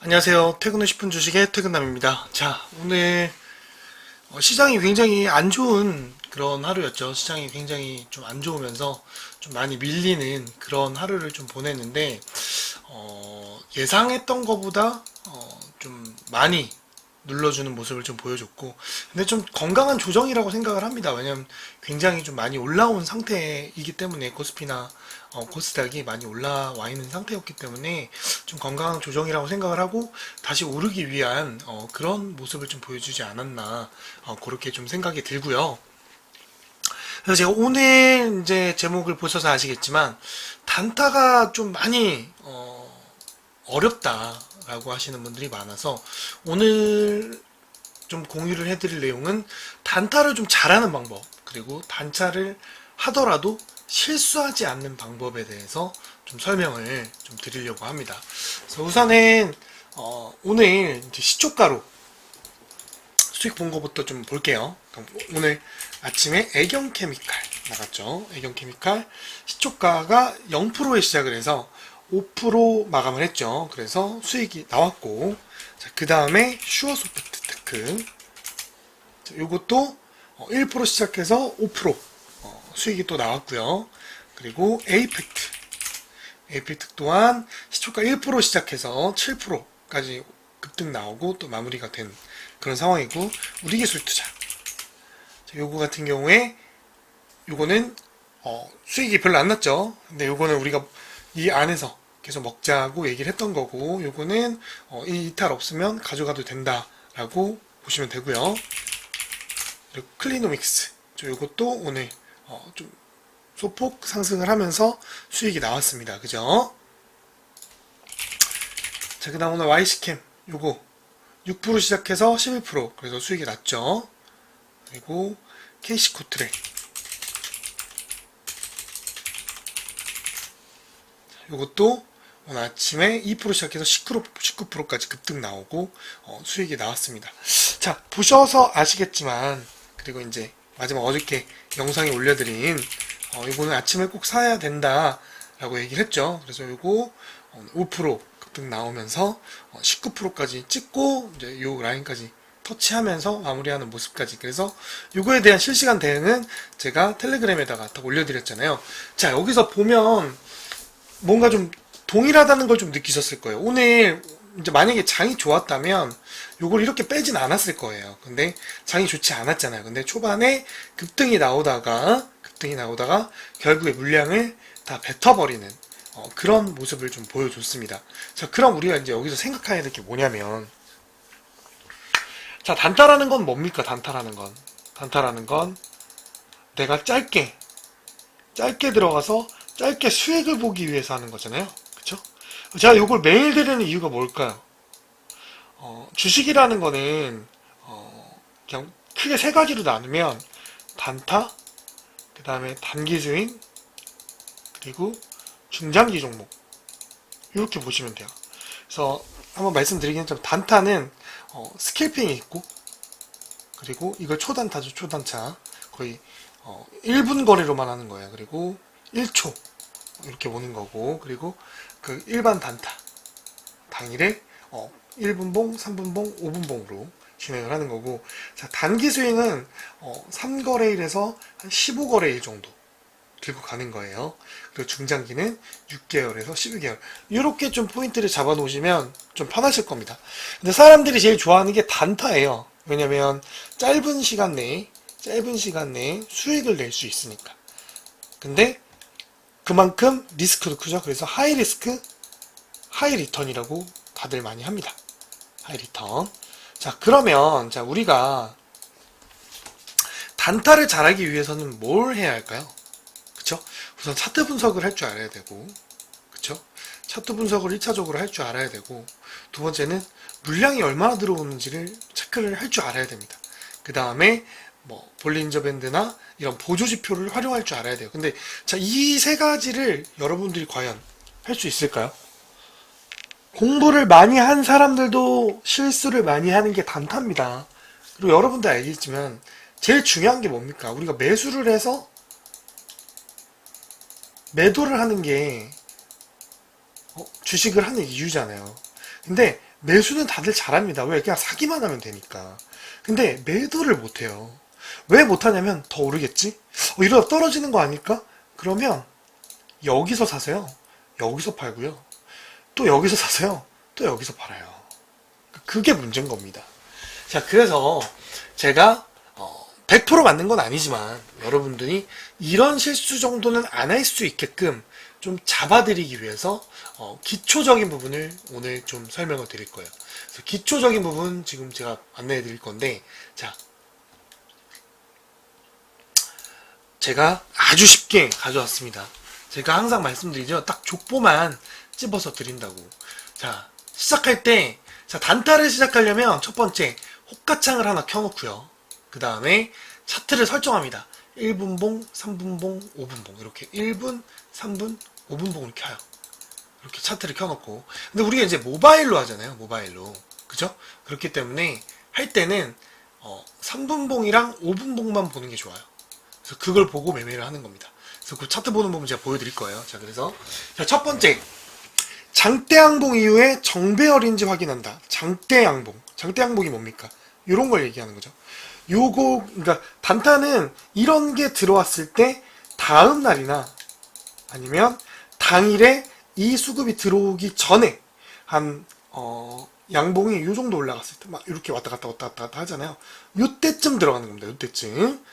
안녕하세요. 퇴근 후 10분 주식의 퇴근남입니다. 자, 오늘 시장이 굉장히 안 좋은 그런 하루였죠. 시장이 굉장히 좀 안 좋으면서 좀 많이 밀리는 그런 하루를 좀 보냈는데 예상했던 것보다 좀 많이 눌러주는 모습을 좀 보여줬고, 근데 좀 건강한 조정이라고 생각을 합니다. 왜냐면 굉장히 좀 많이 올라온 상태이기 때문에 코스피나 코스닥이 많이 올라와 있는 상태였기 때문에 좀 건강한 조정이라고 생각을 하고 다시 오르기 위한 그런 모습을 좀 보여주지 않았나, 그렇게 좀 생각이 들고요. 그래서 제가 오늘 이제 제목을 보셔서 아시겠지만 단타가 좀 많이 어렵다라고 하시는 분들이 많아서 오늘 좀 공유를 해드릴 내용은 단타를 좀 잘하는 방법, 그리고 단타를 하더라도 실수하지 않는 방법에 대해서 좀 설명을 좀 드리려고 합니다. 그래서 우선은 오늘 이제 시초가로 수익 본 거부터 좀 볼게요. 오늘 아침에 애경케미칼 나갔죠. 애경케미칼 시초가가 0%에 시작을 해서 5% 마감을 했죠. 그래서 수익이 나왔고, 그 다음에 슈어소프트 테크, 요것도 1% 시작해서 5% 수익이 또 나왔고요. 그리고 에이펙트 또한 시초가 1% 시작해서 7%까지 급등 나오고 또 마무리가 된 그런 상황이고, 우리기술투자 요거 같은 경우에 요거는 수익이 별로 안 났죠. 근데 요거는 우리가 이 안에서 계속 먹자고 얘기를 했던 거고, 요거는 이 이탈 없으면 가져가도 된다라고 보시면 되고요. 그리고 클리노믹스 요것도 오늘 좀 소폭 상승을 하면서 수익이 나왔습니다. 그죠? 자, 그 다음 오늘 YC캠 요거 6% 시작해서 11% 그래서 수익이 났죠. 그리고 KC코트레 요것도 오늘 아침에 2% 시작해서 19%까지 급등 나오고 수익이 나왔습니다. 자, 보셔서 아시겠지만, 그리고 이제 마지막 어저께 영상에 올려드린 이거는 아침에 꼭 사야 된다 라고 얘기를 했죠. 그래서 이거 5% 급등 나오면서 19%까지 찍고 이제 요 라인까지 터치하면서 마무리하는 모습까지. 그래서 이거에 대한 실시간 대응은 제가 텔레그램에다가 딱 올려드렸잖아요. 자, 여기서 보면 뭔가 좀 동일하다는 걸 좀 느끼셨을 거예요. 오늘 이제 만약에 장이 좋았다면 요걸 이렇게 빼진 않았을 거예요. 근데 장이 좋지 않았잖아요. 근데 초반에 급등이 나오다가 결국에 물량을 다 뱉어버리는 그런 모습을 좀 보여줬습니다. 자, 그럼 우리가 이제 여기서 생각해야 될 게 뭐냐면, 자, 단타라는 건 뭡니까? 단타라는 건 내가 짧게 들어가서 짧게 수익을 보기 위해서 하는 거잖아요. 그쵸? 제가 이걸 매일 드리는 이유가 뭘까요? 주식이라는 거는 그냥 크게 세 가지로 나누면 단타, 그 다음에 단기 스윙, 그리고 중장기 종목, 이렇게 보시면 돼요. 그래서 한번 말씀드리긴 좀, 단타는 스캘핑이 있고, 그리고 이걸 초단타죠. 초단차 거의 1분 거래로만 하는 거예요. 그리고 1초 이렇게 보는 거고, 그리고 그 일반 단타 당일에 1분봉, 3분봉, 5분봉으로 진행을 하는 거고, 자, 단기 스윙은 3거래일에서 한 15거래일 정도 들고 가는 거예요. 그리고 중장기는 6개월에서 12개월. 이렇게 좀 포인트를 잡아 놓으시면 좀 편하실 겁니다. 근데 사람들이 제일 좋아하는 게 단타예요. 왜냐면 짧은 시간 내에 수익을 낼 수 있으니까. 근데 그만큼 리스크도 크죠. 그래서 하이 리스크, 하이 리턴이라고 다들 많이 합니다. 하이 리턴. 자, 그러면 우리가 단타를 잘하기 위해서는 뭘 해야 할까요? 그쵸? 우선 차트 분석을 할 줄 알아야 되고, 그쵸? 차트 분석을 1차적으로 할 줄 알아야 되고, 두 번째는 물량이 얼마나 들어오는지를 체크를 할 줄 알아야 됩니다. 그 다음에 볼린저 밴드나 이런 보조 지표를 활용할 줄 알아야 돼요. 근데 자, 이 세 가지를 여러분들이 과연 할 수 있을까요? 공부를 많이 한 사람들도 실수를 많이 하는 게 단타입니다. 그리고 여러분들 알겠지만 제일 중요한 게 뭡니까? 우리가 매수를 해서 매도를 하는 게 주식을 하는 이유잖아요. 근데 매수는 다들 잘합니다. 왜? 그냥 사기만 하면 되니까. 근데 매도를 못해요. 왜 못하냐면 더 오르겠지? 이러다 떨어지는 거 아닐까? 그러면 여기서 사세요. 여기서 팔고요. 또 여기서 사세요. 또 여기서 팔아요. 그게 문제인 겁니다. 자, 그래서 제가 100% 맞는 건 아니지만 여러분들이 이런 실수 정도는 안 할 수 있게끔 좀 잡아드리기 위해서 기초적인 부분을 오늘 좀 설명을 드릴 거예요. 그래서 기초적인 부분 지금 제가 안내해 드릴 건데, 자, 제가 아주 쉽게 가져왔습니다. 제가 항상 말씀드리죠. 딱 족보만 찝어서 드린다고. 자, 시작할 때, 자, 단타를 시작하려면 첫 번째, 호가창을 하나 켜놓고요. 그 다음에 차트를 설정합니다. 1분봉, 3분봉, 5분봉. 이렇게 1분, 3분, 5분봉을 켜요. 이렇게 차트를 켜놓고. 근데 우리가 이제 모바일로 하잖아요. 모바일로. 그죠? 그렇기 때문에 할 때는 3분봉이랑 5분봉만 보는 게 좋아요. 그래서 그걸 보고 매매를 하는 겁니다. 그래서 그 차트 보는 부분 제가 보여드릴 거예요. 자, 그래서 자, 첫 번째, 장대 양봉 이후에 정배열인지 확인한다. 장대 양봉. 장대 양봉이 뭡니까? 이런 걸 얘기하는 거죠. 요거, 그러니까 단타는 이런 게 들어왔을 때 다음 날이나 아니면 당일에 이 수급이 들어오기 전에 한 양봉이 요 정도 올라갔을 때 막 이렇게 왔다 갔다 왔다 갔다 하잖아요. 요때쯤 들어가는 겁니다. 요때쯤.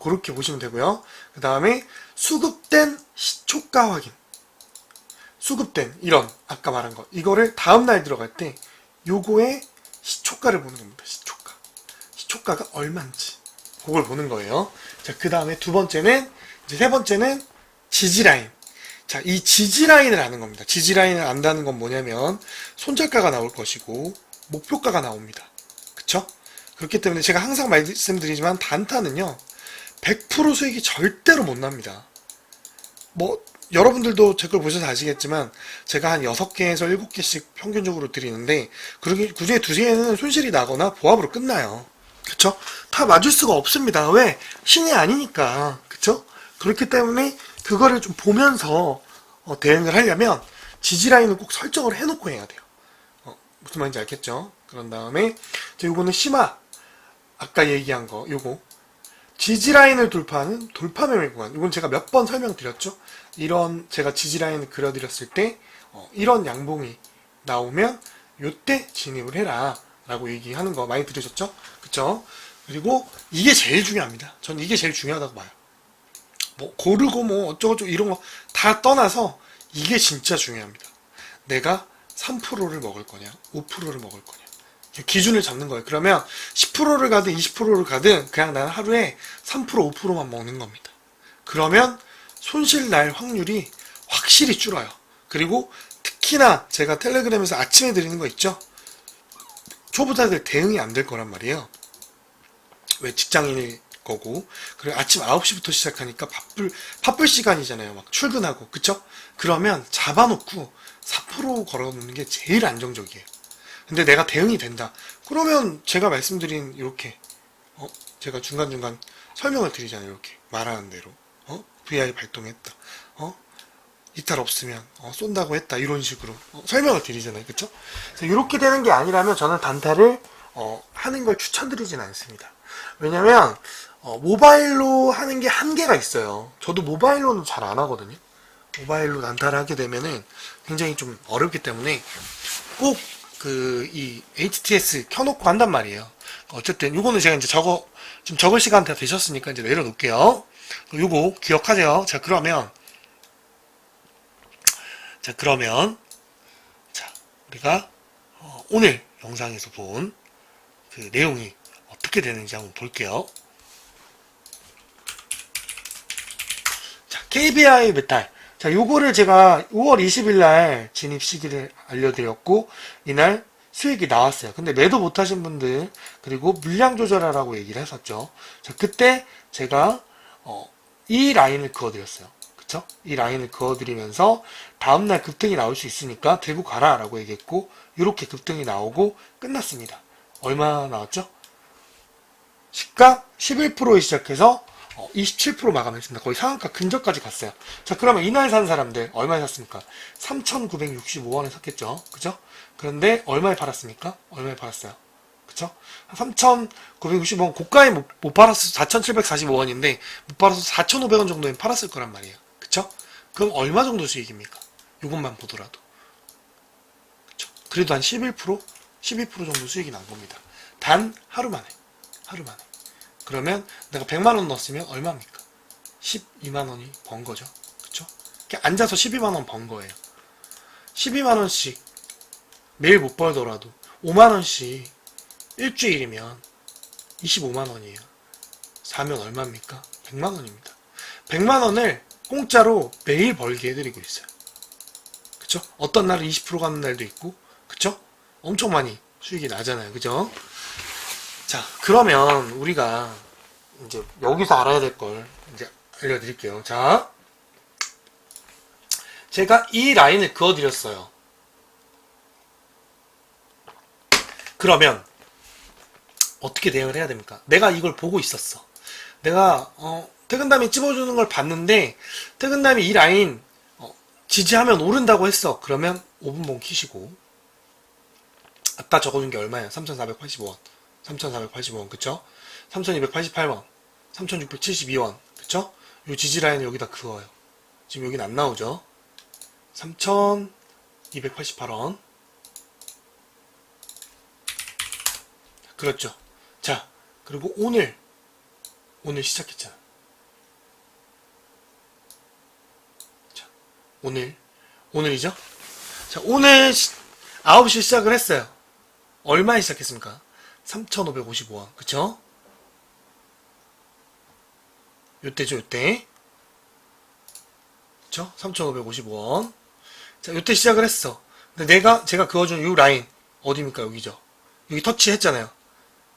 그렇게 보시면 되고요. 그 다음에 수급된 시초가 확인. 수급된 이런 아까 말한 거 이거를 다음날 들어갈 때 요거의 시초가를 보는 겁니다. 시초가가 얼마인지 그걸 보는 거예요. 자, 그 다음에 두 번째는 이제 세 번째는 지지라인. 자, 이 지지라인을 아는 겁니다. 지지라인을 안다는 건 뭐냐면 손절가가 나올 것이고 목표가가 나옵니다. 그쵸? 그렇기 때문에 제가 항상 말씀드리지만 단타는요 100% 수익이 절대로 못 납니다. 뭐 여러분들도 제 걸 보셔서 아시겠지만 제가 한 6개에서 7개씩 평균적으로 드리는데 그 중에 2개는 손실이 나거나 보합으로 끝나요. 그쵸? 다 맞을 수가 없습니다. 왜? 신이 아니니까. 그쵸? 그렇기 때문에 그거를 좀 보면서 대응을 하려면 지지라인을 꼭 설정을 해놓고 해야 돼요. 무슨 말인지 알겠죠? 그런 다음에 요거는 심화 아까 얘기한 거 요거 지지라인을 돌파하는 돌파 매매 구간. 이건 제가 몇 번 설명드렸죠. 이런 제가 지지라인을 그려드렸을 때 이런 양봉이 나오면 요때 진입을 해라 라고 얘기하는 거 많이 들으셨죠? 그쵸? 그리고 이게 제일 중요합니다. 저는 이게 제일 중요하다고 봐요. 뭐 고르고 뭐 어쩌고저쩌고 이런 거 다 떠나서 이게 진짜 중요합니다. 내가 3%를 먹을 거냐 5%를 먹을 거냐 기준을 잡는 거예요. 그러면 10%를 가든 20%를 가든 그냥 나는 하루에 3% 5%만 먹는 겁니다. 그러면 손실 날 확률이 확실히 줄어요. 그리고 특히나 제가 텔레그램에서 아침에 드리는 거 있죠? 초보자들 대응이 안 될 거란 말이에요. 왜 직장인일 거고 그리고 아침 9시부터 시작하니까 바쁠 시간이잖아요. 막 출근하고 그쵸? 그러면 잡아놓고 4% 걸어놓는 게 제일 안정적이에요. 근데 내가 대응이 된다. 그러면 제가 말씀드린 이렇게 제가 중간중간 설명을 드리잖아요. 이렇게 말하는 대로 VI 발동했다. 이탈 없으면 쏜다고 했다. 이런 식으로 설명을 드리잖아요. 그쵸? 그래서 이렇게 되는 게 아니라면 저는 단타를 하는 걸 추천드리진 않습니다. 왜냐면 모바일로 하는 게 한계가 있어요. 저도 모바일로는 잘 안 하거든요. 모바일로 단타를 하게 되면은 굉장히 좀 어렵기 때문에 꼭 이 HTS 켜놓고 한단 말이에요. 어쨌든 요거는 제가 이제 지금 적을 시간 다 되셨으니까 이제 내려놓을게요. 요거 기억하세요. 자, 그러면 우리가 오늘 영상에서 본 그 내용이 어떻게 되는지 한번 볼게요. 자, KBI 메탈. 자, 요거를 제가 5월 20일 날 진입 시기를 알려드렸고, 이날 수익이 나왔어요. 근데 매도 못하신 분들, 그리고 물량 조절하라고 얘기를 했었죠. 자, 그때 제가, 이 라인을 그어드렸어요. 그쵸? 이 라인을 그어드리면서, 다음날 급등이 나올 수 있으니까 들고 가라 라고 얘기했고, 이렇게 급등이 나오고 끝났습니다. 얼마 나왔죠? 시가 11%에 시작해서 27% 마감했습니다. 거의 상한가 근접까지 갔어요. 자, 그러면 이날 산 사람들 얼마에 샀습니까? 3,965원에 샀겠죠. 그죠? 그런데 얼마에 팔았습니까? 얼마에 팔았어요? 그쵸? 3,960원, 고가에 못 팔았어. 4,745원인데, 못 팔아서 4,500원 정도에 팔았을 거란 말이에요. 그쵸? 그럼 얼마 정도 수익입니까? 이것만 보더라도. 그쵸? 그래도 한 11%? 12% 정도 수익이 난 겁니다. 단 하루 만에. 하루 만에. 그러면 내가 100만원 넣었으면 얼마입니까? 12만원이 번 거죠. 그쵸? 앉아서 12만원 번 거예요. 12만원씩 매일 못 벌더라도 5만원씩 일주일이면 25만원이에요. 사면 얼마입니까? 100만원입니다. 100만원을 공짜로 매일 벌게 해드리고 있어요. 그쵸? 어떤 날은 20% 가는 날도 있고, 그쵸? 엄청 많이 수익이 나잖아요. 그죠? 자, 그러면 우리가 이제 여기서 알아야 될 걸 이제 알려드릴게요. 자, 제가 이 라인을 그어드렸어요. 그러면 어떻게 대응을 해야 됩니까? 내가 이걸 보고 있었어. 내가 퇴근담이 찝어주는 걸 봤는데 퇴근담이 이 라인 지지하면 오른다고 했어. 그러면 5분봉 키시고, 아까 적어준 게 얼마예요? 3,480원, 3,480원, 그쵸? 3,288원, 3,672원, 그쵸? 요 지지 라인을 여기다 그어요. 지금 여긴 안 나오죠? 3,288원. 그렇죠. 자, 그리고 오늘 시작했잖아. 자, 오늘이죠? 자, 오늘 9시 시작을 했어요. 얼마에 시작했습니까? 3,555원. 그쵸? 요때죠, 요때. 그쵸? 3,555원. 자, 요때 시작을 했어. 근데 제가 그어준 요 라인, 어디입니까? 여기죠. 여기 터치했잖아요.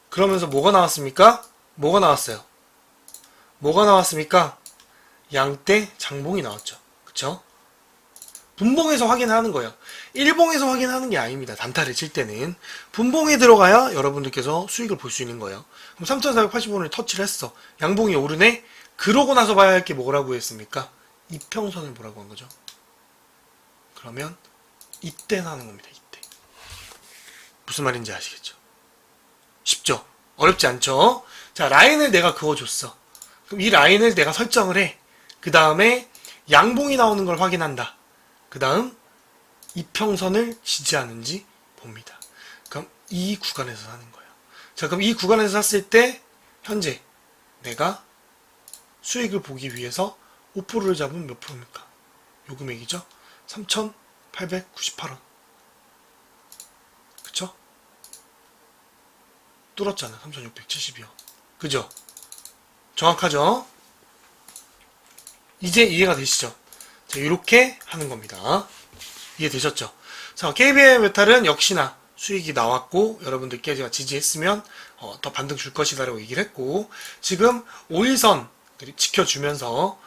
그러면서 뭐가 나왔습니까? 뭐가 나왔어요? 뭐가 나왔습니까? 양대 장봉이 나왔죠. 그쵸? 분봉에서 확인하는 거예요. 일봉에서 확인하는 게 아닙니다. 단타를 칠 때는. 분봉에 들어가야 여러분들께서 수익을 볼 수 있는 거예요. 그럼 3,480원을 터치를 했어. 양봉이 오르네? 그러고 나서 봐야 할 게 뭐라고 했습니까? 이평선을 뭐라고 한 거죠? 그러면 이때 하는 겁니다. 이때. 무슨 말인지 아시겠죠? 쉽죠? 어렵지 않죠? 자, 라인을 내가 그어줬어. 그럼 이 라인을 내가 설정을 해. 그 다음에 양봉이 나오는 걸 확인한다. 그 다음 이평선을 지지하는지 봅니다. 그럼 이 구간에서 사는 거예요. 자, 그럼 이 구간에서 샀을 때 현재 내가 수익을 보기 위해서 5%를 잡으면 몇 프로입니까? 요 금액이죠? 3,898원. 그쵸? 뚫었잖아. 3,672원. 그죠? 정확하죠? 이제 이해가 되시죠? 자, 이렇게 하는 겁니다. 이해되셨죠? 자, KBM 메탈은 역시나 수익이 나왔고 여러분들께 제가 지지했으면 더 반등 줄 것이다라고 얘기를 했고, 지금 5일선 지켜주면서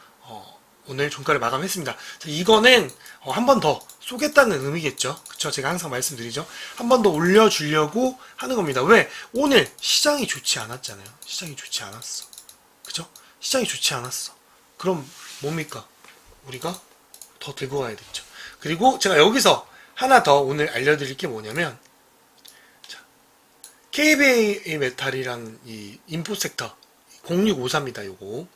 오늘 종가를 마감했습니다. 자, 이거는 한 번 더 쏘겠다는 의미겠죠. 그쵸? 제가 항상 말씀드리죠. 한 번 더 올려주려고 하는 겁니다. 왜? 오늘 시장이 좋지 않았잖아요. 시장이 좋지 않았어. 그죠? 시장이 좋지 않았어. 그럼 뭡니까? 우리가 더 들고 가야 되죠. 그리고 제가 여기서 하나 더 오늘 알려드릴 게 뭐냐면, 자, KBA 메탈이란 이 인포섹터 0654입니다. 요거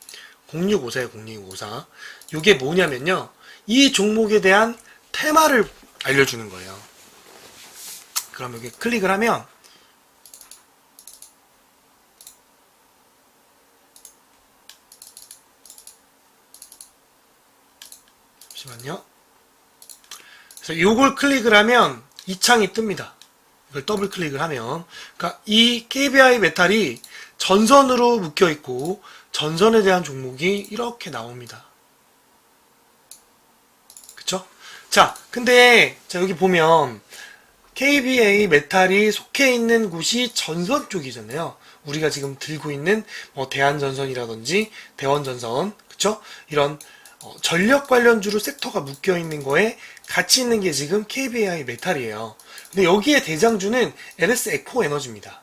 0654에요. 0654. 요게 뭐냐면요, 이 종목에 대한 테마를 알려주는 거예요. 그럼 여기 클릭을 하면 잠시만요. 그래서 요걸 클릭을 하면 이 창이 뜹니다. 이걸 더블 클릭을 하면, 그러니까 이 KBI 메탈이 전선으로 묶여 있고 전선에 대한 종목이 이렇게 나옵니다. 그쵸? 자, 근데 자, 여기 보면 KBA 메탈이 속해 있는 곳이 전선 쪽이잖아요. 우리가 지금 들고 있는 뭐 대한전선이라든지 대원전선, 그쵸? 이런 전력 관련주로 섹터가 묶여 있는 거에 같이 있는 게 지금 KBI 메탈이에요. 근데 여기에 대장주는 LS 에코 에너지입니다.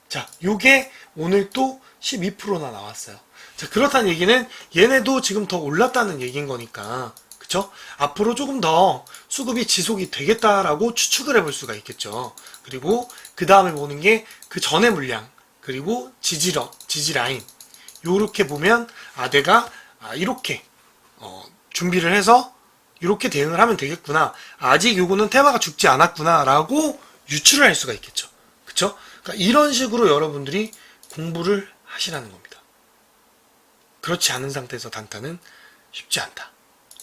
자, 요게 오늘 또 12%나 나왔어요. 자, 그렇다는 얘기는 얘네도 지금 더 올랐다는 얘기인 거니까, 그쵸? 앞으로 조금 더 수급이 지속이 되겠다라고 추측을 해볼 수가 있겠죠. 그리고 그 다음에 보는 게 그 전의 물량, 그리고 지지 라인. 요렇게 보면, 내가, 이렇게, 준비를 해서, 이렇게 대응을 하면 되겠구나. 아직 요거는 테마가 죽지 않았구나. 라고 유추를 할 수가 있겠죠. 그쵸? 그러니까 이런 식으로 여러분들이 공부를 하시라는 겁니다. 그렇지 않은 상태에서 단타는 쉽지 않다.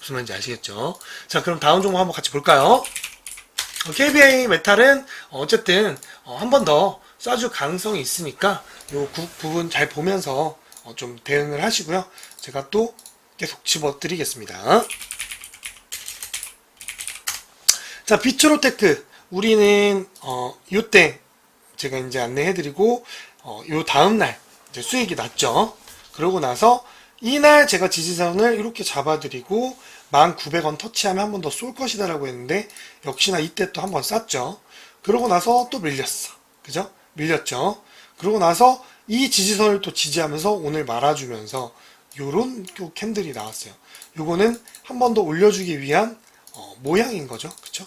무슨 말인지 아시겠죠? 자, 그럼 다음 종목 한번 같이 볼까요? KBA 메탈은 어쨌든 한 번 더 쏴줄 가능성이 있으니까 요 부분 잘 보면서 좀 대응을 하시고요. 제가 또 계속 집어드리겠습니다. 자, 비트로테크 우리는 요때 제가 이제 안내해드리고 요 다음날 이제 수익이 났죠. 그러고 나서 이날 제가 지지선을 이렇게 잡아드리고 19,000원 터치하면 한 번 더 쏠 것이다 라고 했는데 역시나 이때 또 한 번 쐈죠. 그러고 나서 또 밀렸어. 그죠? 밀렸죠. 그러고 나서 이 지지선을 또 지지하면서 오늘 말아주면서 요런 캔들이 나왔어요. 요거는 한 번 더 올려주기 위한 모양인 거죠. 그쵸?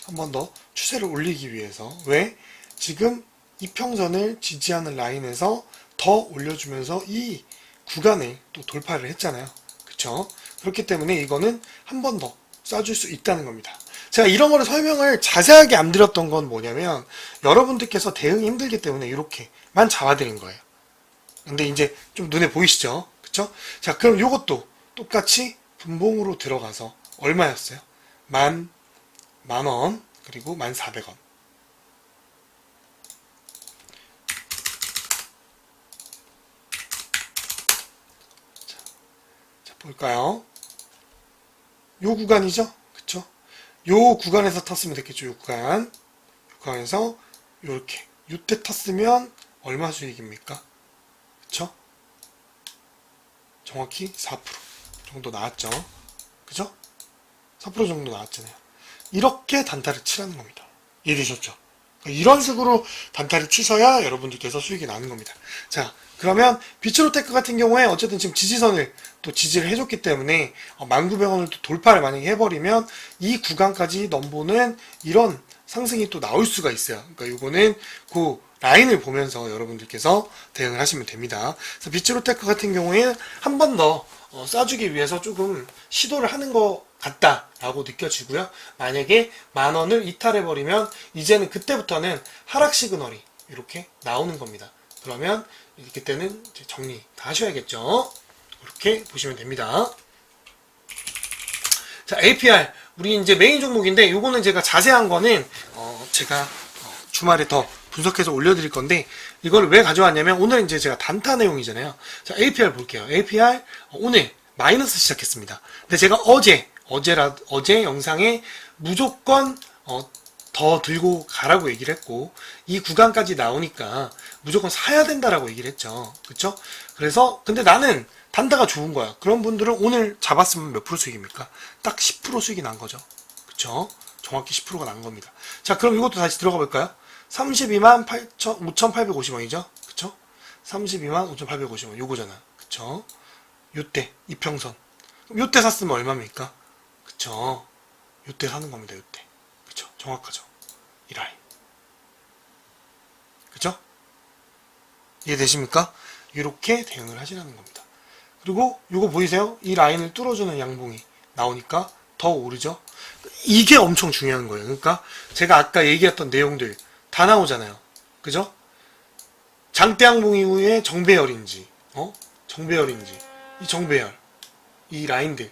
한 번 더 추세를 올리기 위해서. 왜? 지금 이평선을 지지하는 라인에서 더 올려주면서 이 구간을 또 돌파를 했잖아요. 그쵸? 그렇기 때문에 이거는 한 번 더 쏴줄 수 있다는 겁니다. 제가 이런 거를 설명을 자세하게 안 드렸던 건 뭐냐면 여러분들께서 대응이 힘들기 때문에 이렇게만 잡아드린 거예요. 근데 이제 좀 눈에 보이시죠? 그쵸? 자, 그럼 요것도 똑같이 분봉으로 들어가서 얼마였어요? 만원 그리고 1,400원. 자, 볼까요? 요 구간이죠? 그쵸? 요 구간에서 탔으면 됐겠죠? 요 구간에서 요렇게 요때 탔으면 얼마 수익입니까? 그쵸? 정확히 4% 정도 나왔죠? 그죠? 4% 정도 나왔잖아요. 이렇게 단타를 치라는 겁니다. 이해되셨죠? 이런 식으로 단타를 치셔야 여러분들께서 수익이 나는 겁니다. 자, 그러면 비츠로테크 같은 경우에 어쨌든 지금 지지선을 또 지지를 해줬기 때문에 19,000원을 또 돌파를 만약에 해버리면 이 구간까지 넘보는 이런 상승이 또 나올 수가 있어요. 그러니까 이거는 그 라인을 보면서 여러분들께서 대응을 하시면 됩니다. 그래서 비츠로테크 같은 경우에는 한 번 더 쏴주기 위해서 조금 시도를 하는 것 같다라고 느껴지고요. 만약에 10,000원을 이탈해버리면 이제는 그때부터는 하락 시그널이 이렇게 나오는 겁니다. 그러면 그때는 정리 다 하셔야겠죠. 이렇게 보시면 됩니다. 자, APR 우리 이제 메인 종목인데 요거는 제가 자세한 거는 제가 주말에 더 분석해서 올려드릴 건데 이걸 왜 가져왔냐면 오늘 이제 제가 단타 내용이잖아요. 자, APR 볼게요. APR 오늘 마이너스 시작했습니다. 근데 제가 어제 영상에 무조건 더 들고 가라고 얘기를 했고 이 구간까지 나오니까 무조건 사야 된다라고 얘기를 했죠. 그쵸? 그래서 근데 나는 단타가 좋은 거야. 그런 분들은 오늘 잡았으면 몇 프로 수익입니까? 딱 10% 수익이 난 거죠. 그쵸? 정확히 10%가 난 겁니다. 자, 그럼 이것도 다시 들어가 볼까요? 32만 5,850원이죠? 그쵸? 32만 5,850원 요거잖아. 그쵸? 요때 이평선. 그럼 요때 샀으면 얼마입니까? 그쵸? 요때 사는 겁니다. 요때. 그쵸? 정확하죠? 이 라인. 그쵸? 이해되십니까? 이렇게 대응을 하시라는 겁니다. 그리고 요거 보이세요? 이 라인을 뚫어주는 양봉이 나오니까 더 오르죠? 이게 엄청 중요한 거예요. 그러니까 제가 아까 얘기했던 내용들 다 나오잖아요. 그죠? 장대 양봉 이후에 정배열인지, 정배열인지, 이 정배열, 이 라인들.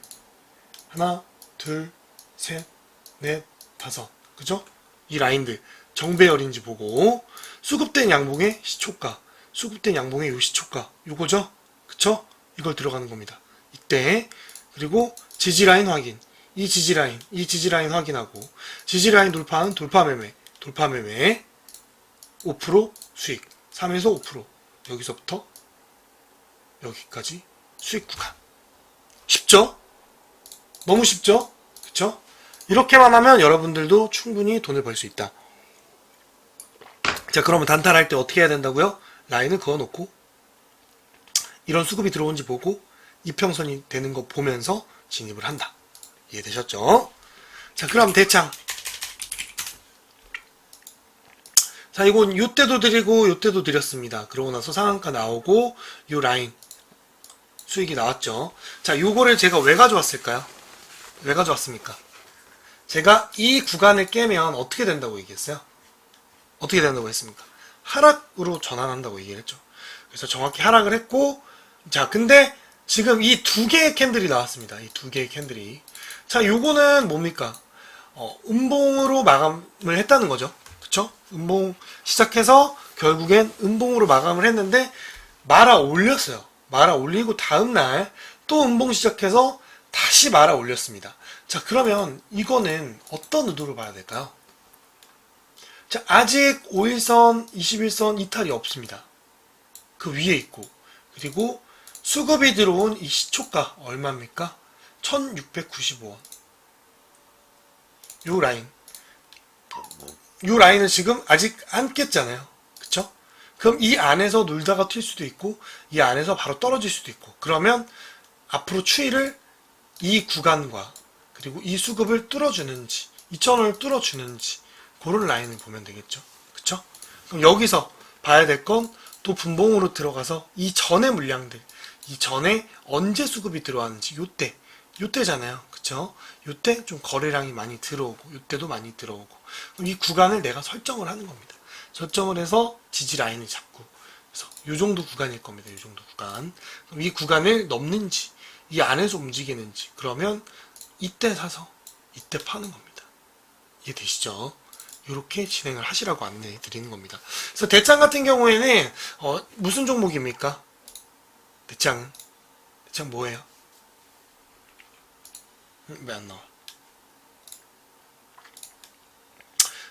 하나, 둘, 셋, 넷, 다섯. 그죠? 이 라인들. 정배열인지 보고, 수급된 양봉의 시초가, 수급된 양봉의 요 시초가, 요거죠? 그쵸? 이걸 들어가는 겁니다. 이때, 그리고 지지라인 확인. 이 지지라인 확인하고, 지지라인 돌파는 돌파매매, 5% 수익. 3에서 5%. 여기서부터 여기까지 수익 구간. 쉽죠? 너무 쉽죠? 그쵸? 이렇게만 하면 여러분들도 충분히 돈을 벌 수 있다. 자, 그러면 단타를 할 때 어떻게 해야 된다고요? 라인을 그어놓고 이런 수급이 들어온지 보고 이평선이 되는 거 보면서 진입을 한다. 이해되셨죠? 자, 그럼 대창. 자, 이건 요때도 드리고 요때도 드렸습니다. 그러고 나서 상한가 나오고 요 라인 수익이 나왔죠. 자, 요거를 제가 왜 가져왔을까요? 왜 가져왔습니까? 제가 이 구간을 깨면 어떻게 된다고 얘기했어요? 어떻게 된다고 했습니까? 하락으로 전환한다고 얘기를 했죠. 그래서 정확히 하락을 했고, 자, 근데 지금 이 두 개의 캔들이 나왔습니다. 이 두 개의 캔들이. 자, 요거는 뭡니까? 음봉으로 마감을 했다는 거죠. 그쵸? 음봉 시작해서 결국엔 음봉으로 마감을 했는데 말아 올렸어요. 말아 올리고 다음날 또 음봉 시작해서 다시 말아 올렸습니다. 자, 그러면 이거는 어떤 의도로 봐야 될까요? 자, 아직 5일선, 21선 이탈이 없습니다. 그 위에 있고, 그리고 수급이 들어온 이 시초가 얼마입니까? 1695원. 요 라인. 요 라인은 지금 아직 안 깼잖아요. 그쵸? 그럼 이 안에서 놀다가 튈 수도 있고, 이 안에서 바로 떨어질 수도 있고, 그러면 앞으로 추이를 이 구간과 그리고 이 수급을 뚫어주는지, 2,000원을 뚫어주는지, 그런 라인을 보면 되겠죠. 그쵸? 그럼 여기서 봐야 될 건 또 분봉으로 들어가서 이 전의 물량들, 이 전에 언제 수급이 들어왔는지, 요때잖아요. 그쵸? 요때 좀 거래량이 많이 들어오고, 요때도 많이 들어오고, 그럼 이 구간을 내가 설정을 하는 겁니다. 설정을 해서 지지 라인을 잡고, 그래서 요 정도 구간일 겁니다. 요 정도 구간. 그럼 이 구간을 넘는지, 이 안에서 움직이는지, 그러면 이때 사서 이때 파는 겁니다. 이해되시죠? 이렇게 진행을 하시라고 안내해 드리는 겁니다. 그래서 대창 같은 경우에는 무슨 종목입니까? 대창 뭐예요? 왜 안 나와?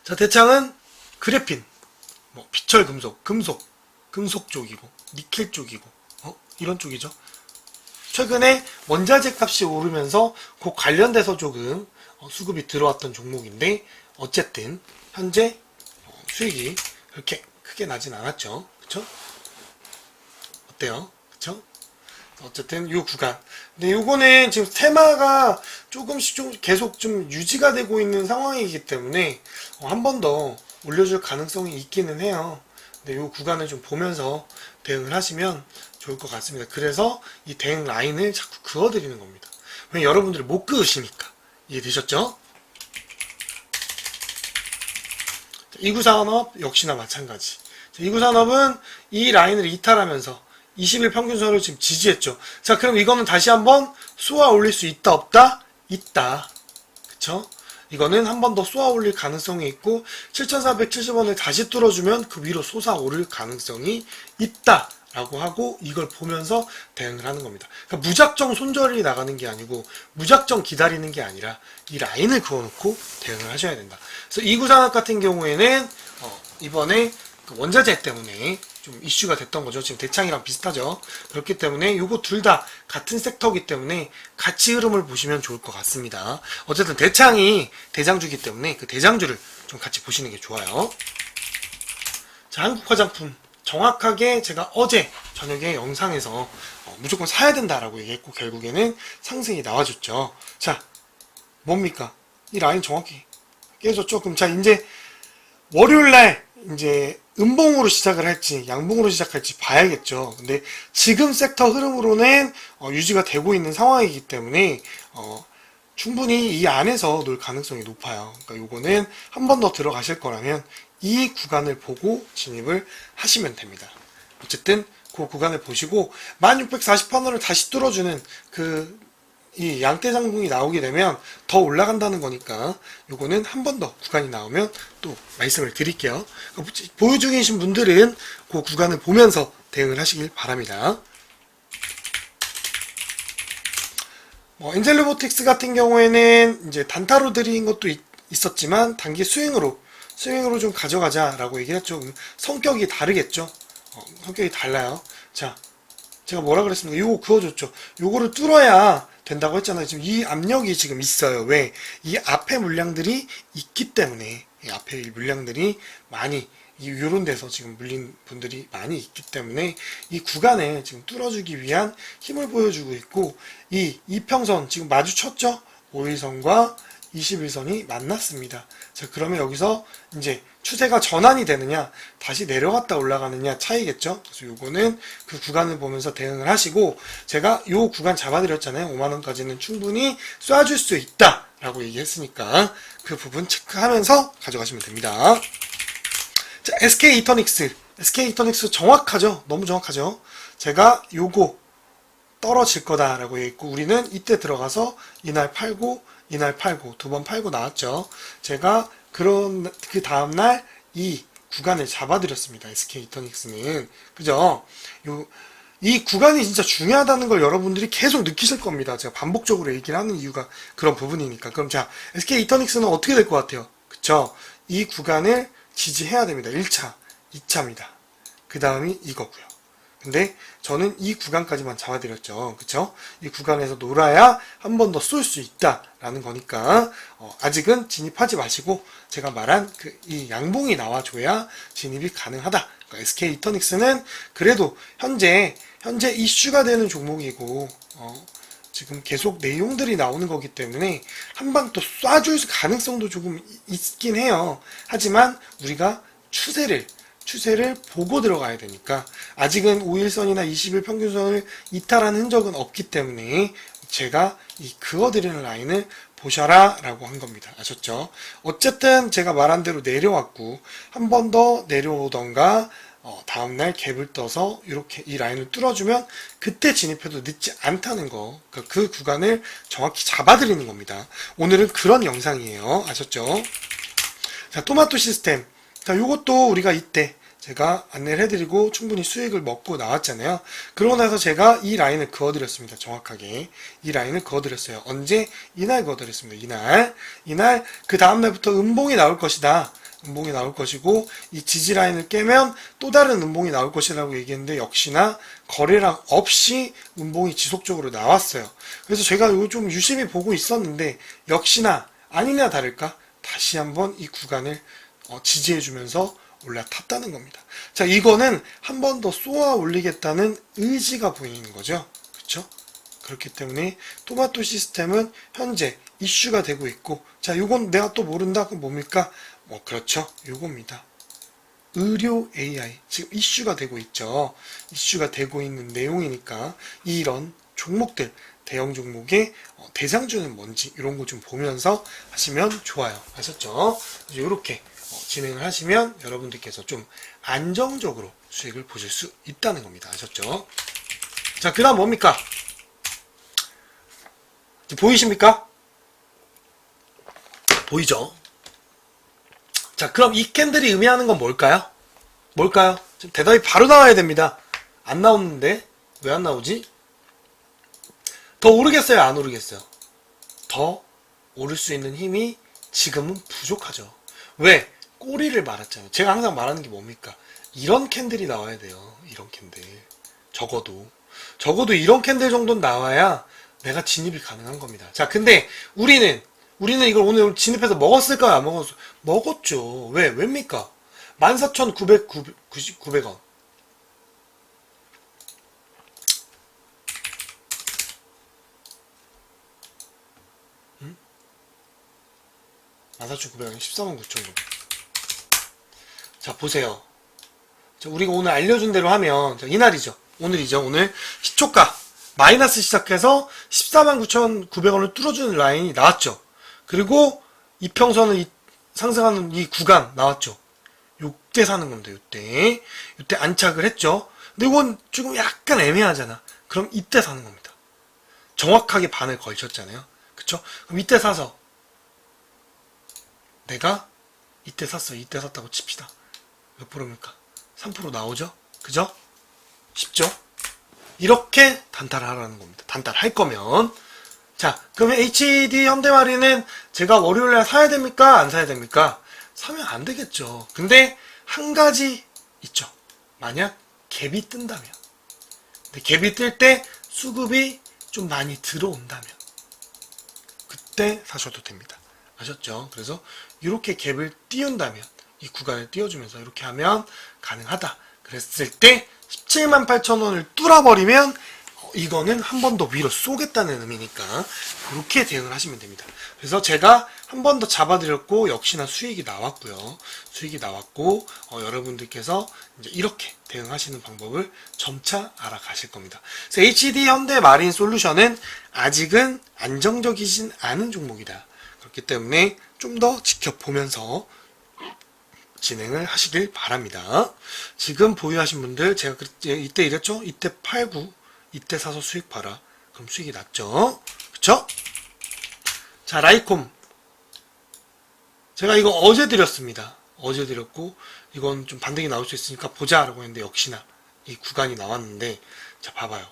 자, 대창은 그래핀, 뭐 비철 금속 쪽이고 니켈 쪽이고 이런 쪽이죠. 최근에 원자재 값이 오르면서 그 관련돼서 조금 수급이 들어왔던 종목인데 어쨌든 현재 수익이 그렇게 크게 나진 않았죠. 그쵸? 어때요? 그쵸? 어쨌든 요 구간. 근데 요거는 지금 테마가 조금씩 좀 계속 좀 유지가 되고 있는 상황이기 때문에 한 번 더 올려줄 가능성이 있기는 해요. 근데 요 구간을 좀 보면서 대응을 하시면 좋을 것 같습니다. 그래서 이 대응 라인을 자꾸 그어드리는 겁니다. 왜냐면 여러분들이 못 그으시니까. 이해되셨죠? 이구산업 역시나 마찬가지. 이구산업은 이 라인을 이탈하면서 20일 평균선을 지금 지지했죠. 자, 그럼 이거는 다시 한번 쏘아 올릴 수 있다, 없다? 있다. 그쵸? 이거는 한 번 더 쏘아 올릴 가능성이 있고 7,470원을 다시 뚫어주면 그 위로 솟아 오를 가능성이 있다. 라고 하고 이걸 보면서 대응을 하는 겁니다. 그러니까 무작정 손절이 나가는 게 아니고 무작정 기다리는 게 아니라 이 라인을 그어놓고 대응을 하셔야 된다. 그래서 이구산업 같은 경우에는 이번에 그 원자재 때문에 좀 이슈가 됐던 거죠. 지금 대창이랑 비슷하죠. 그렇기 때문에 요거 둘 다 같은 섹터이기 때문에 같이 흐름을 보시면 좋을 것 같습니다. 어쨌든 대창이 대장주기 때문에 그 대장주를 좀 같이 보시는 게 좋아요. 자, 한국화장품. 정확하게 제가 어제 저녁에 영상에서 무조건 사야 된다라고 얘기했고 결국에는 상승이 나와줬죠. 자, 뭡니까? 이 라인 정확히 깨졌죠? 그럼 자, 이제 월요일날 이제 음봉으로 시작을 할지 양봉으로 시작할지 봐야겠죠. 근데 지금 섹터 흐름으로는 유지가 되고 있는 상황이기 때문에 충분히 이 안에서 놀 가능성이 높아요. 그러니까 요거는 한 번 더 들어가실 거라면 이 구간을 보고 진입을 하시면 됩니다. 어쨌든 그 구간을 보시고 1640원을 다시 뚫어주는 이 양떼장봉이 나오게 되면 더 올라간다는 거니까 요거는 한 번 더 구간이 나오면 또 말씀을 드릴게요. 보유 중이신 분들은 그 구간을 보면서 대응을 하시길 바랍니다. 엔젤로보틱스 같은 경우에는 이제 단타로 드린 것도 있었지만 단기 스윙으로 좀 가져가자라고 얘기를 했죠. 성격이 다르겠죠. 성격이 달라요. 자, 제가 뭐라 그랬습니까? 요거 그어줬죠. 요거를 뚫어야 된다고 했잖아요. 지금 이 압력이 지금 있어요. 왜? 이 앞에 물량들이 있기 때문에, 이 앞에 물량들이 많이 요런 데서 지금 물린 분들이 많이 있기 때문에 이 구간을 지금 뚫어주기 위한 힘을 보여주고 있고 이 이평선 지금 마주쳤죠? 5일선과 21선이 만났습니다. 자, 그러면 여기서 이제 추세가 전환이 되느냐, 다시 내려갔다 올라가느냐 차이겠죠? 그래서 요거는 그 구간을 보면서 대응을 하시고, 제가 요 구간 잡아드렸잖아요. 5만원까지는 충분히 쏴줄 수 있다! 라고 얘기했으니까, 그 부분 체크하면서 가져가시면 됩니다. 자, SK 이터닉스. SK 이터닉스 정확하죠? 너무 정확하죠? 제가 요거 떨어질 거다라고 얘기했고, 우리는 이때 들어가서 이날 팔고, 이날 팔고, 두 번 팔고 나왔죠. 제가 그 다음날 이 구간을 잡아드렸습니다. SK 이터닉스는. 그죠? 이 구간이 진짜 중요하다는 걸 여러분들이 계속 느끼실 겁니다. 제가 반복적으로 얘기를 하는 이유가 그런 부분이니까. 그럼 자, SK 이터닉스는 어떻게 될 것 같아요? 그쵸? 이 구간을 지지해야 됩니다. 1차, 2차입니다. 그 다음이 이거고요. 근데 저는 이 구간까지만 잡아드렸죠. 그쵸? 이 구간에서 놀아야 한 번 더 쏠 수 있다라는 거니까 아직은 진입하지 마시고 제가 말한 이 양봉이 나와줘야 진입이 가능하다. 그러니까 SK 이터닉스는 그래도 현재 이슈가 되는 종목이고 지금 계속 내용들이 나오는 거기 때문에 한 방 또 쏴줄 가능성도 조금 있긴 해요. 하지만 우리가 추세를 보고 들어가야 되니까 아직은 5일선이나 20일 평균선을 이탈한 흔적은 없기 때문에 제가 이 그어드리는 라인을 보셔라 라고 한 겁니다. 아셨죠? 어쨌든 제가 말한 대로 내려왔고 한 번 더 내려오던가 다음날 갭을 떠서 이렇게 이 라인을 뚫어주면 그때 진입해도 늦지 않다는 거, 그러니까 그 구간을 정확히 잡아드리는 겁니다. 오늘은 그런 영상이에요. 아셨죠? 자, 토마토 시스템. 자, 요것도 우리가 이때 제가 안내를 해드리고 충분히 수익을 먹고 나왔잖아요. 그러고 나서 제가 이 라인을 그어드렸습니다. 정확하게. 이 라인을 그어드렸어요. 언제? 이날 그어드렸습니다. 이날 그 다음날부터 음봉이 나올 것이다. 음봉이 나올 것이고 이 지지 라인을 깨면 또 다른 음봉이 나올 것이라고 얘기했는데 역시나 거래량 없이 음봉이 지속적으로 나왔어요. 그래서 제가 이거 좀 유심히 보고 있었는데 역시나 아니나 다를까 다시 한번 이 구간을 지지해주면서 올라탔다는 겁니다. 자, 이거는 한 번 더 쏘아 올리겠다는 의지가 보이는 거죠. 그렇죠? 그렇기 때문에 토마토 시스템은 현재 이슈가 되고 있고, 자, 요건 내가 또 모른다? 그럼 뭡니까? 그렇죠. 요겁니다. 의료 AI. 지금 이슈가 되고 있죠. 이슈가 되고 있는 내용이니까 이런 종목들, 대형 종목의 대장주는 뭔지 이런 거 좀 보면서 하시면 좋아요. 아셨죠? 이렇게 진행을 하시면 여러분들께서 좀 안정적으로 수익을 보실 수 있다는 겁니다. 아셨죠? 자, 그 다음 뭡니까? 보이십니까? 보이죠? 자, 그럼 이 캔들이 의미하는 건 뭘까요? 지금 대답이 바로 나와야 됩니다. 안 나오는데 왜 안 나오지? 더 오르겠어요? 안 오르겠어요? 더 오를 수 있는 힘이 지금은 부족하죠. 왜? 꼬리를 말았잖아요. 제가 항상 말하는 게 뭡니까? 이런 캔들이 나와야 돼요. 이런 캔들. 적어도 이런 캔들 정도는 나와야 내가 진입이 가능한 겁니다. 자, 근데 우리는 이걸 오늘 진입해서 먹었을까요? 안 먹었어요? 먹었죠. 왜입니까? 14,900원. 응? 14,900원, 149,000원. 자, 보세요. 자, 우리가 오늘 알려준 대로 하면, 자, 이날이죠. 오늘이죠. 오늘 시초가 마이너스 시작해서 149,900원을 뚫어주는 라인이 나왔죠. 그리고 이평선을 상승하는 이 구간 나왔죠. 요때 사는 겁니다. 요때 안착을 했죠. 근데 이건 지금 약간 애매하잖아. 그럼 이때 사는 겁니다. 정확하게 반을 걸쳤잖아요. 그쵸? 그럼 이때 사서 내가 이때 샀다고 칩시다. 몇 프로입니까? 3% 나오죠? 그죠? 쉽죠? 이렇게 단타를 하라는 겁니다. 단타를 할 거면. 자, 그러면 HD 현대마리는 제가 월요일날 사야 됩니까? 안 사야 됩니까? 사면 안 되겠죠. 근데 한 가지 있죠. 만약 갭이 뜬다면. 근데 갭이 뜰 때 수급이 좀 많이 들어온다면 그때 사셔도 됩니다. 아셨죠? 그래서 이렇게 갭을 띄운다면 이 구간을 띄워주면서 이렇게 하면 가능하다. 그랬을 때 178,000원을 뚫어버리면 이거는 한 번 더 위로 쏘겠다는 의미니까 그렇게 대응을 하시면 됩니다. 그래서 제가 한 번 더 잡아드렸고 역시나 수익이 나왔고요. 수익이 나왔고 여러분들께서 이제 이렇게 대응하시는 방법을 점차 알아가실 겁니다. 그래서 HD 현대 마린 솔루션은 아직은 안정적이진 않은 종목이다. 그렇기 때문에 좀 더 지켜보면서 진행을 하시길 바랍니다. 지금 보유하신 분들 제가 이때 이랬죠? 이때 팔고 이때 사서 수익 봐라. 그럼 수익이 났죠? 그쵸? 자, 라이콤. 제가 이거 어제 드렸습니다. 어제 드렸고, 이건 좀 반등이 나올 수 있으니까 보자 라고 했는데, 역시나 이 구간이 나왔는데, 자, 봐봐요.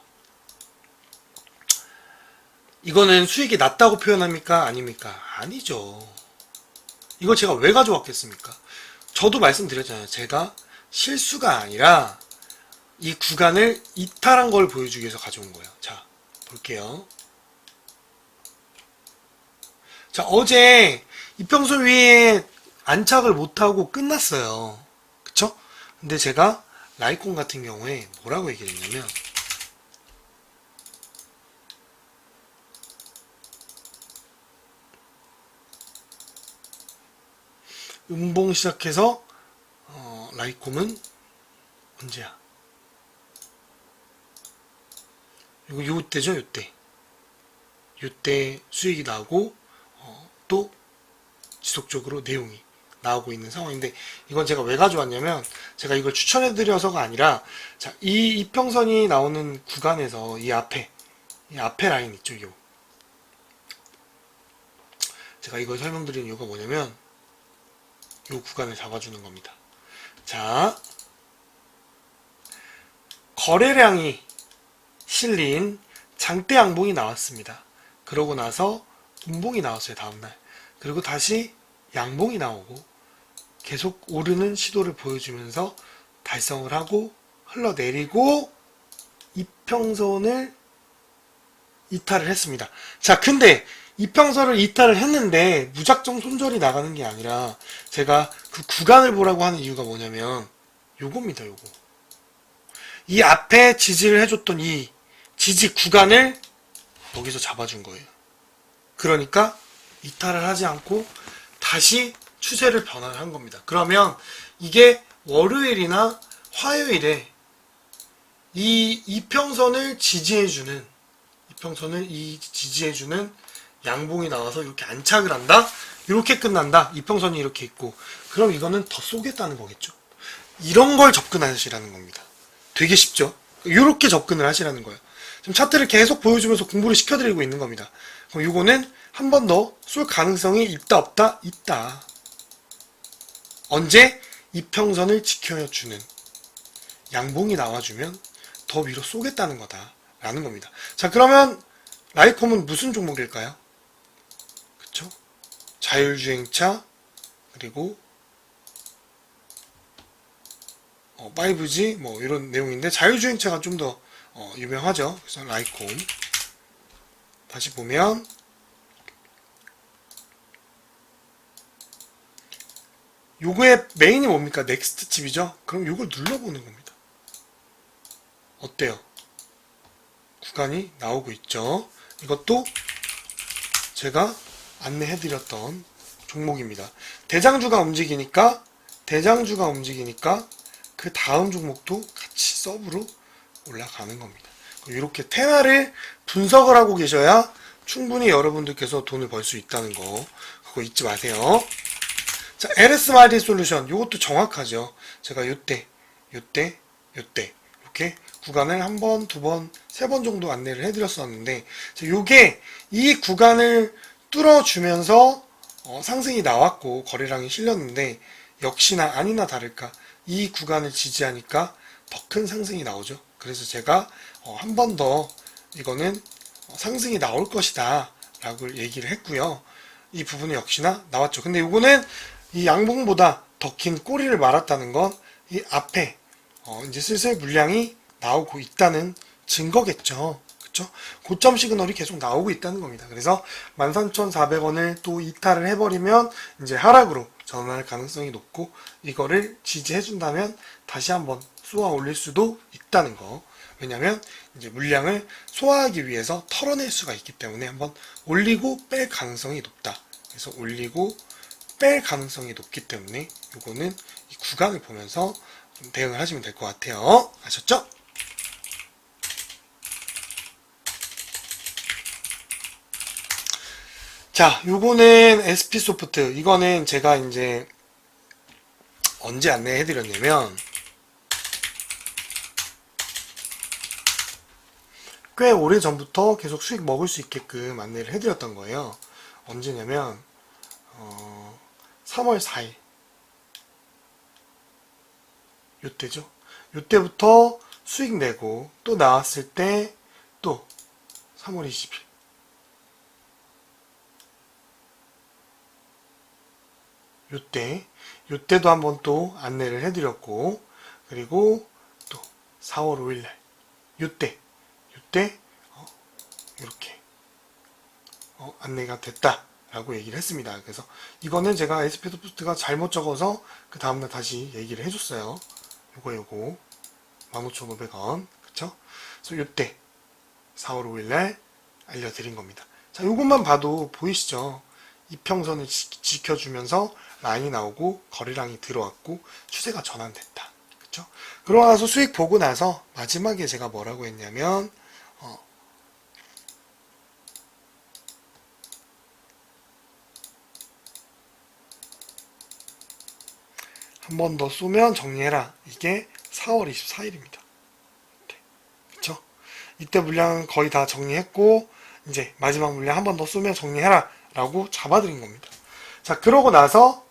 이거는 수익이 낮다고 표현합니까? 아닙니까? 아니죠. 이거 제가 왜 가져왔겠습니까? 저도 말씀드렸잖아요. 제가 실수가 아니라, 이 구간을 이탈한 걸 보여주기 위해서 가져온 거예요. 자, 볼게요. 자, 어제 이평선 위에 안착을 못하고 끝났어요. 그쵸? 근데 제가 라이콘 같은 경우에 뭐라고 얘기를 했냐면, 음봉 시작해서 라이콤은 언제야? 요때죠, 요때. 요때 수익이 나고 또 지속적으로 내용이 나오고 있는 상황인데, 이건 제가 왜 가져왔냐면, 제가 이걸 추천해드려서가 아니라, 자, 이 이평선이 나오는 구간에서 이 앞에 라인 있죠, 요. 제가 이걸 설명드리는 이유가 뭐냐면, 요 구간을 잡아주는 겁니다. 자, 거래량이 실린 장대 양봉이 나왔습니다. 그러고 나서 음봉이 나왔어요, 다음날. 그리고 다시 양봉이 나오고 계속 오르는 시도를 보여주면서 달성을 하고 흘러내리고 이평선을 이탈을 했습니다. 자, 근데 이평선을 이탈을 했는데 무작정 손절이 나가는 게 아니라 제가 그 구간을 보라고 하는 이유가 뭐냐면 요겁니다, 요거. 이 앞에 지지를 해줬던 이 지지 구간을 여기서 잡아준 거예요. 그러니까 이탈을 하지 않고 다시 추세를 변화를 한 겁니다. 그러면 이게 월요일이나 화요일에 이 이평선을 지지해주는 양봉이 나와서 이렇게 안착을 한다? 이렇게 끝난다? 이평선이 이렇게 있고, 그럼 이거는 더 쏘겠다는 거겠죠. 이런 걸 접근하시라는 겁니다. 되게 쉽죠? 이렇게 접근을 하시라는 거예요. 지금 차트를 계속 보여주면서 공부를 시켜드리고 있는 겁니다. 그럼 이거는 한 번 더 쏠 가능성이 있다 없다? 있다. 언제? 이평선을 지켜주는 양봉이 나와주면 더 위로 쏘겠다는 거다 라는 겁니다. 자, 그러면 라이콤은 무슨 종목일까요? 그쵸? 자율주행차, 그리고 5G 뭐 이런 내용인데, 자율주행차가 좀 더 유명하죠. 그래서 라이콤 다시 보면 요거의 메인이 뭡니까? 넥스트 칩이죠. 그럼 요걸 눌러보는 겁니다. 어때요? 구간이 나오고 있죠. 이것도 제가 안내해드렸던 종목입니다. 대장주가 움직이니까 그 다음 종목도 같이 서브로 올라가는 겁니다. 이렇게 테마를 분석을 하고 계셔야 충분히 여러분들께서 돈을 벌 수 있다는 거, 그거 잊지 마세요. 자, LS 마린 솔루션, 이것도 정확하죠. 제가 요때 이렇게 구간을 한 번, 두 번, 세 번 정도 안내를 해드렸었는데, 요게 이 구간을 뚫어주면서 상승이 나왔고 거래량이 실렸는데, 역시나 아니나 다를까 이 구간을 지지하니까 더 큰 상승이 나오죠. 그래서 제가 한 번 더 이거는 상승이 나올 것이다 라고 얘기를 했고요. 이 부분은 역시나 나왔죠. 근데 이거는 이 양봉보다 더 긴 꼬리를 말았다는 건 이 앞에 이제 슬슬 물량이 나오고 있다는 증거겠죠. 그쵸? 고점 시그널이 계속 나오고 있다는 겁니다. 그래서 13,400원을 또 이탈을 해버리면 이제 하락으로 전환할 가능성이 높고, 이거를 지지해준다면 다시 한번 쏘아 올릴 수도 있다는 거. 왜냐면 이제 물량을 소화하기 위해서 털어낼 수가 있기 때문에 한번 올리고 뺄 가능성이 높다. 그래서 올리고 뺄 가능성이 높기 때문에 요거는 이 구간을 보면서 좀 대응을 하시면 될 것 같아요. 아셨죠? 자, 요거는 SP소프트. 이거는 제가 이제 언제 안내해드렸냐면 꽤 오래 전부터 계속 수익 먹을 수 있게끔 안내를 해드렸던 거예요. 언제냐면 3월 4일 요때죠. 요때부터 수익 내고 또 나왔을 때 또 3월 20일 요때도 한번 또 안내를 해드렸고, 그리고 또 4월 5일날 요때 이렇게 안내가 됐다라고 얘기를 했습니다. 그래서 이거는 제가 SP소프트가 잘못 적어서 그 다음날 다시 얘기를 해줬어요. 요거 15,500원 그쵸? 그래서 요때 4월 5일날 알려드린 겁니다. 자, 요것만 봐도 보이시죠? 이평선을 지켜주면서 라인이 나오고 거래량이 들어왔고 추세가 전환됐다. 그쵸? 그러고 나서 수익 보고 나서 마지막에 제가 뭐라고 했냐면 한 번 더 쏘면 정리해라. 이게 4월 24일입니다. 그쵸? 이때 물량 거의 다 정리했고 이제 마지막 물량 한 번 더 쏘면 정리해라 라고 잡아드린 겁니다. 자, 그러고 나서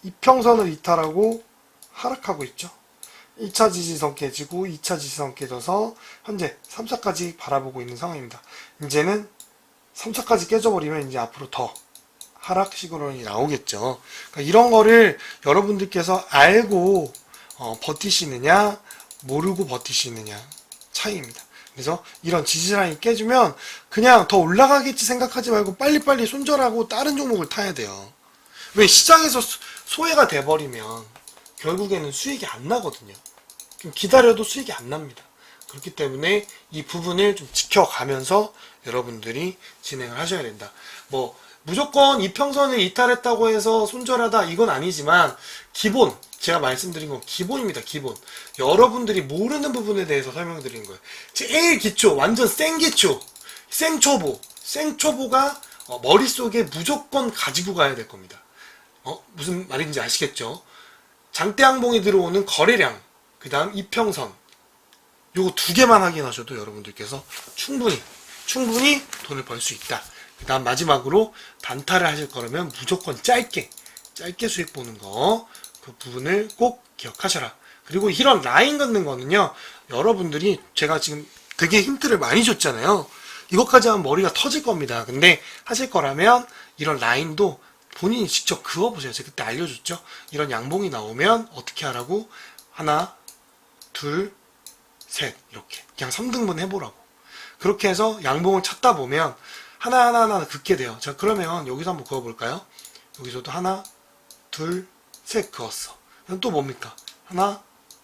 이평선을 이탈하고 하락하고 있죠. 1차 지지선 깨지고 2차 지지선 깨져서 현재 3차까지 바라보고 있는 상황입니다. 이제는 3차까지 깨져버리면 이제 앞으로 더 하락 시그널이 나오겠죠. 그러니까 이런 거를 여러분들께서 알고 버티시느냐 모르고 버티시느냐 차이입니다. 그래서 이런 지지라인이 깨지면 그냥 더 올라가겠지 생각하지 말고 빨리빨리 손절하고 다른 종목을 타야 돼요. 왜 시장에서 소외가 돼버리면 결국에는 수익이 안 나거든요. 기다려도 수익이 안 납니다. 그렇기 때문에 이 부분을 좀 지켜가면서 여러분들이 진행을 하셔야 된다. 뭐 무조건 이평선을 이탈했다고 해서 손절하다 이건 아니지만 기본 제가 말씀드린 건 기본입니다. 기본 여러분들이 모르는 부분에 대해서 설명드리는 거예요. 제일 기초 완전 생기초 생초보가 머릿속에 무조건 가지고 가야 될 겁니다. 무슨 말인지 아시겠죠? 장대항봉이 들어오는 거래량 그 다음 이평선 요거 두 개만 확인하셔도 여러분들께서 충분히 돈을 벌 수 있다. 그 다음 마지막으로 단타를 하실 거라면 무조건 짧게 수익 보는 거 그 부분을 꼭 기억하셔라. 그리고 이런 라인 걷는 거는요 여러분들이 제가 지금 되게 힌트를 많이 줬잖아요. 이것까지 하면 머리가 터질 겁니다. 근데 하실 거라면 이런 라인도 본인이 직접 그어보세요. 제가 그때 알려줬죠. 이런 양봉이 나오면 어떻게 하라고? 하나 둘 셋 이렇게 그냥 3등분 해보라고. 그렇게 해서 양봉을 찾다 보면 하나 긋게 돼요. 자, 그러면 여기서 한번 그어볼까요? 여기서도 하나, 둘, 셋 그었어. 그럼 또 뭡니까? 하나,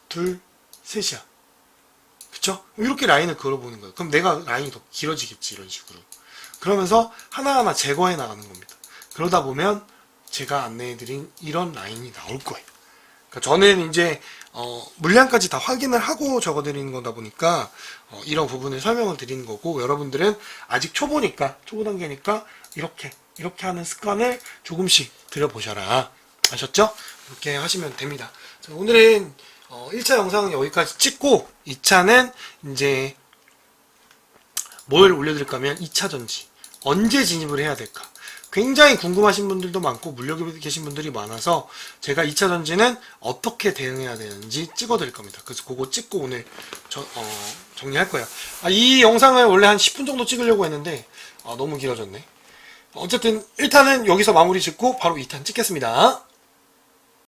둘, 셋이야. 그쵸? 이렇게 라인을 그어보는 거예요. 그럼 내가 라인이 더 길어지겠지, 이런 식으로. 그러면서 하나하나 제거해 나가는 겁니다. 그러다 보면 제가 안내해드린 이런 라인이 나올 거예요. 그러니까 저는 이제 물량까지 다 확인을 하고 적어드리는 거다 보니까 이런 부분을 설명을 드리는 거고, 여러분들은 아직 초보 단계니까 이렇게 하는 습관을 조금씩 들여보셔라. 아셨죠? 이렇게 하시면 됩니다. 자, 오늘은 1차 영상은 여기까지 찍고 2차는 이제 뭘 올려드릴까 하면 2차 전지 언제 진입을 해야 될까, 굉장히 궁금하신 분들도 많고 물려고 계신 분들이 많아서 제가 2차 전지는 어떻게 대응해야 되는지 찍어드릴 겁니다. 그래서 그거 찍고 오늘 정리할 거예요. 이 영상을 원래 한 10분 정도 찍으려고 했는데 너무 길어졌네. 어쨌든 1탄은 여기서 마무리 짓고 바로 2탄 찍겠습니다.